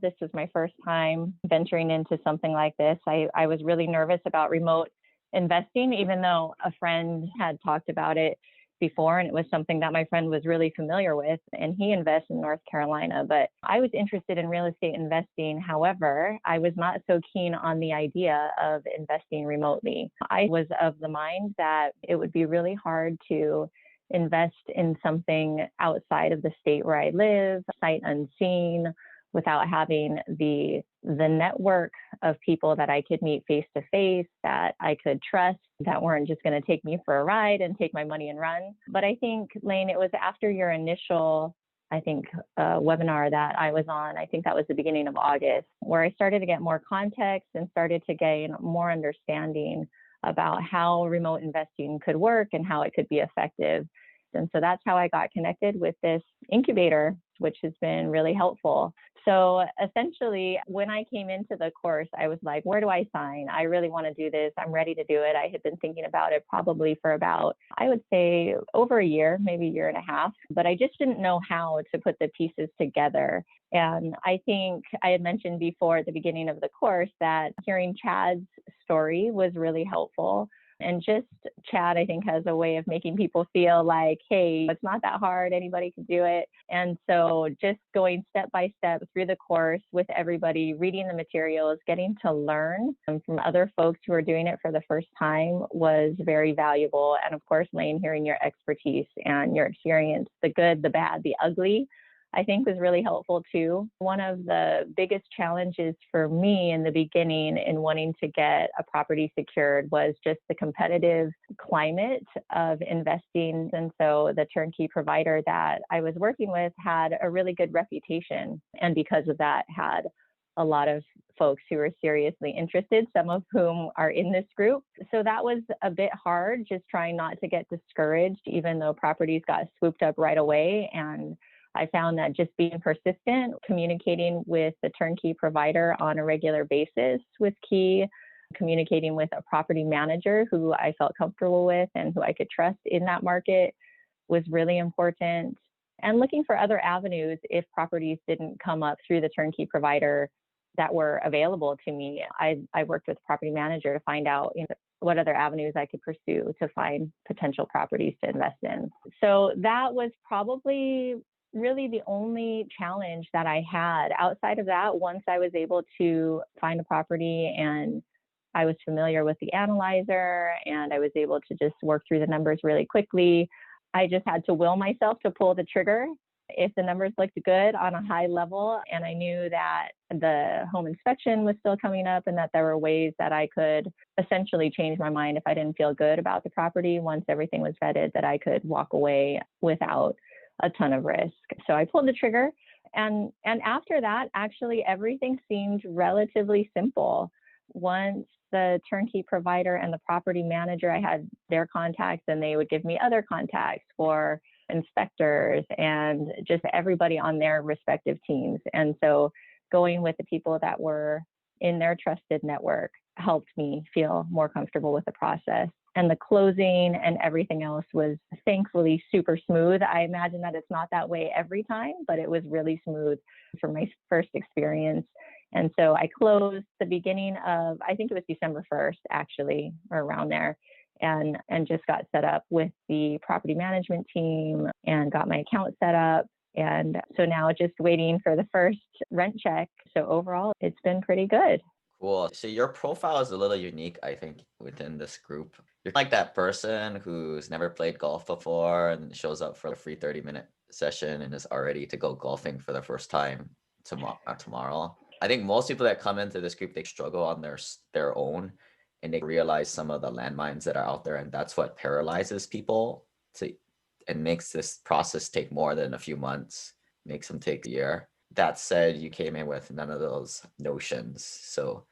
This was my first time venturing into something like this. I was really nervous about remote investing, even though a friend had talked about it before, and it was something that my friend was really familiar with, and he invests in North Carolina. But I was interested in real estate investing. However, I was not so keen on the idea of investing remotely. I was of the mind that it would be really hard to invest in something outside of the state where I live, sight unseen, without having the network of people that I could meet face to face, that I could trust, that weren't just going to take me for a ride and take my money and run. But I think, Lane, it was after your initial, webinar that I was on. I think that was the beginning of August, where I started to get more context and started to gain more understanding about how remote investing could work and how it could be effective. And so that's how I got connected with this incubator, which has been really helpful. So essentially, when I came into the course, I was like, where do I sign? I really want to do this. I'm ready to do it. I had been thinking about it probably for about, I would say, over a year, maybe a year and a half, but I just didn't know how to put the pieces together. And I think I had mentioned before at the beginning of the course that hearing Chad's story was really helpful. And just Chad, I think, has a way of making people feel like, hey, it's not that hard. Anybody can do it. And so just going step by step through the course with everybody, reading the materials, getting to learn from other folks who are doing it for the first time was very valuable. And of course, Lane, hearing your expertise and your experience, the good, the bad, the ugly, I think was really helpful too. One of the biggest challenges for me in the beginning in wanting to get a property secured was just the competitive climate of investing. And so the turnkey provider that I was working with had a really good reputation. And because of that, had a lot of folks who were seriously interested, some of whom are in this group. So that was a bit hard, just trying not to get discouraged, even though properties got swooped up right away. And I found that just being persistent, communicating with the turnkey provider on a regular basis was key, communicating with a property manager who I felt comfortable with and who I could trust in that market was really important. And looking for other avenues if properties didn't come up through the turnkey provider that were available to me. I worked with a property manager to find out, what other avenues I could pursue to find potential properties to invest in. So that was probably really the only challenge that I had. Outside of that, once I was able to find a property and I was familiar with the analyzer and I was able to just work through the numbers really quickly, I just had to will myself to pull the trigger if the numbers looked good on a high level. And I knew that the home inspection was still coming up and that there were ways that I could essentially change my mind if I didn't feel good about the property. Once everything was vetted, that I could walk away without a ton of risk. So I pulled the trigger. And after that, actually, everything seemed relatively simple. Once the turnkey provider and the property manager, I had their contacts and they would give me other contacts for inspectors and just everybody on their respective teams. And so going with the people that were in their trusted network helped me feel more comfortable with the process. And the closing and everything else was thankfully super smooth. I imagine that it's not that way every time, but it was really smooth for my first experience. And so I closed the beginning of, I think it was December 1st, actually, or around there, and just got set up with the property management team and got my account set up. And so now just waiting for the first rent check. So overall, it's been pretty good. Cool. So your profile is a little unique, I think, within this group. You're like that person who's never played golf before and shows up for a free 30-minute session and is already to go golfing for the first time tomorrow. I think most people that come into this group, they struggle on their own and they realize some of the landmines that are out there. And that's what paralyzes people and makes this process take more than a few months, makes them take a year. That said, you came in with none of those notions. So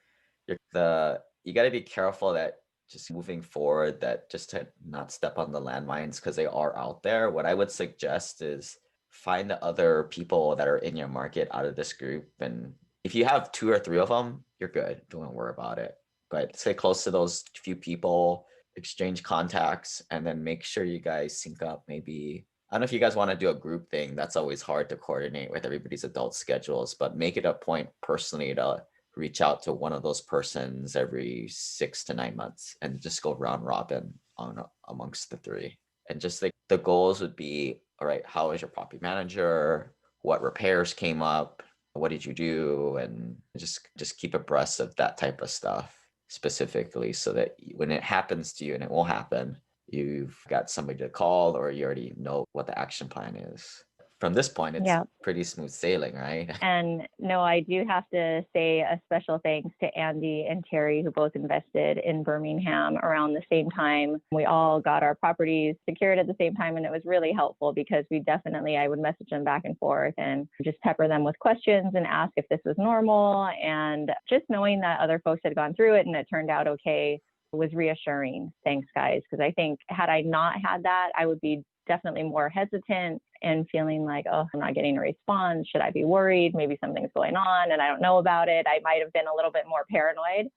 you got to be careful that just moving forward, that just to not step on the landmines because they are out there. What I would suggest is find the other people that are in your market out of this group. And if you have 2 or 3 of them, you're good. Don't worry about it. But stay close to those few people, exchange contacts, and then make sure you guys sync up maybe I don't know if you guys want to do a group thing. That's always hard to coordinate with everybody's adult schedules, but make it a point personally to reach out to one of those persons every 6 to 9 months and just go round robin on amongst the three. And just like the goals would be, all right, how is your property manager? What repairs came up? What did you do? And just keep abreast of that type of stuff specifically so that when it happens to you, and it will happen, you've got somebody to call or you already know what the action plan is. From this point, it's Yeah. pretty smooth sailing, right? And no, I do have to say a special thanks to Andy and Terry, who both invested in Birmingham around the same time. We all got our properties secured at the same time, and it was really helpful because I would message them back and forth and just pepper them with questions and ask if this was normal. And just knowing that other folks had gone through it and it turned out okay was reassuring. Thanks, guys. Because I think had I not had that, I would be definitely more hesitant and feeling like, oh, I'm not getting a response. Should I be worried? Maybe something's going on and I don't know about it. I might have been a little bit more paranoid,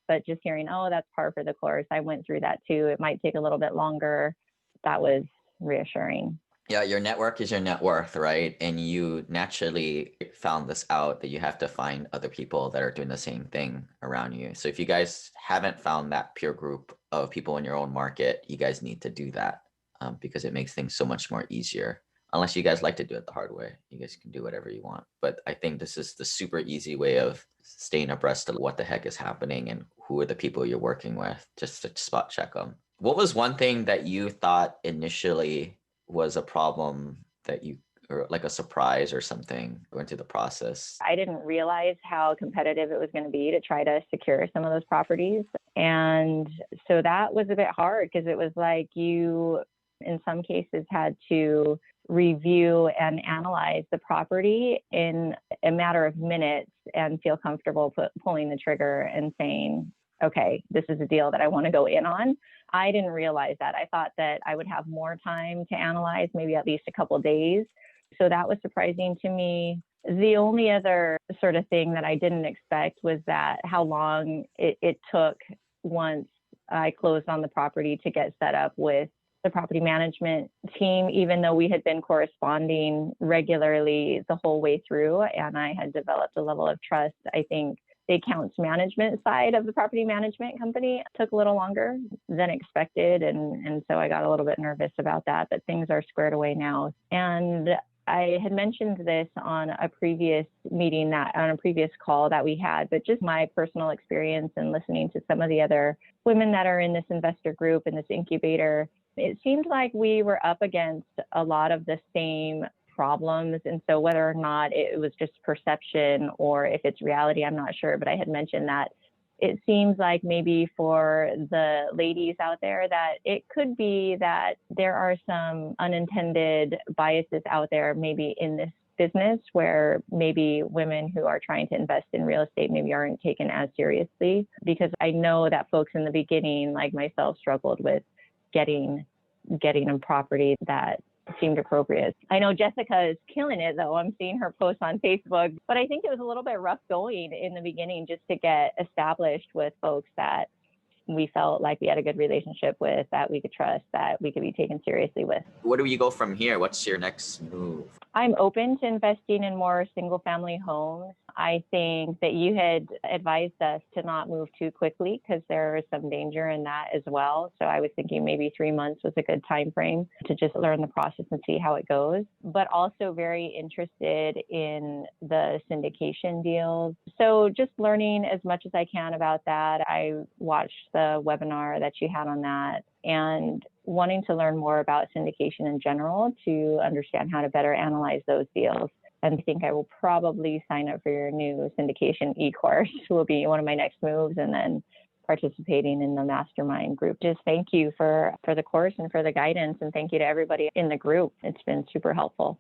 but just hearing, oh, that's par for the course. I went through that too. It might take a little bit longer. That was reassuring. Yeah, your network is your net worth, right? And you naturally found this out that you have to find other people that are doing the same thing around you. So if you guys haven't found that peer group of people in your own market, you guys need to do that because it makes things so much more easier. Unless you guys like to do it the hard way, you guys can do whatever you want. But I think this is the super easy way of staying abreast of what the heck is happening and who are the people you're working with, just to spot check them. What was one thing that you thought initially was a problem that you, or like a surprise or something going through the process? I didn't realize how competitive it was going to be to try to secure some of those properties. And so that was a bit hard because it was like you, in some cases, had to review and analyze the property in a matter of minutes and feel comfortable pulling the trigger and saying, okay, this is a deal that I want to go in on. I didn't realize that. I thought that I would have more time to analyze, maybe at least a couple of days. So that was surprising to me. The only other sort of thing that I didn't expect was that how long it took once I closed on the property to get set up with the property management team, even though we had been corresponding regularly the whole way through and I had developed a level of trust. I think the accounts management side of the property management company took a little longer than expected. And so I got a little bit nervous about that, but things are squared away now. And I had mentioned this on a previous call that we had, but just my personal experience and listening to some of the other women that are in this investor group and this incubator, it seemed like we were up against a lot of the same problems. And so whether or not it was just perception or if it's reality, I'm not sure, but I had mentioned that it seems like maybe for the ladies out there that it could be that there are some unintended biases out there, maybe in this business where maybe women who are trying to invest in real estate maybe aren't taken as seriously, because I know that folks in the beginning, like myself, struggled with getting a property that seemed appropriate. I know Jessica is killing it though. I'm seeing her posts on Facebook, but I think it was a little bit rough going in the beginning just to get established with folks that we felt like we had a good relationship with, that we could trust, that we could be taken seriously with. Where do you go from here? What's your next move? I'm open to investing in more single family homes. I think that you had advised us to not move too quickly because there is some danger in that as well. So I was thinking maybe 3 months was a good time frame to just learn the process and see how it goes, but also very interested in the syndication deals. So just learning as much as I can about that. I watched the webinar that you had on that and wanting to learn more about syndication in general to understand how to better analyze those deals. And I think I will probably sign up for your new syndication e-course, will be one of my next moves, and then participating in the mastermind group. Just thank you for the course and for the guidance, and thank you to everybody in the group. It's been super helpful.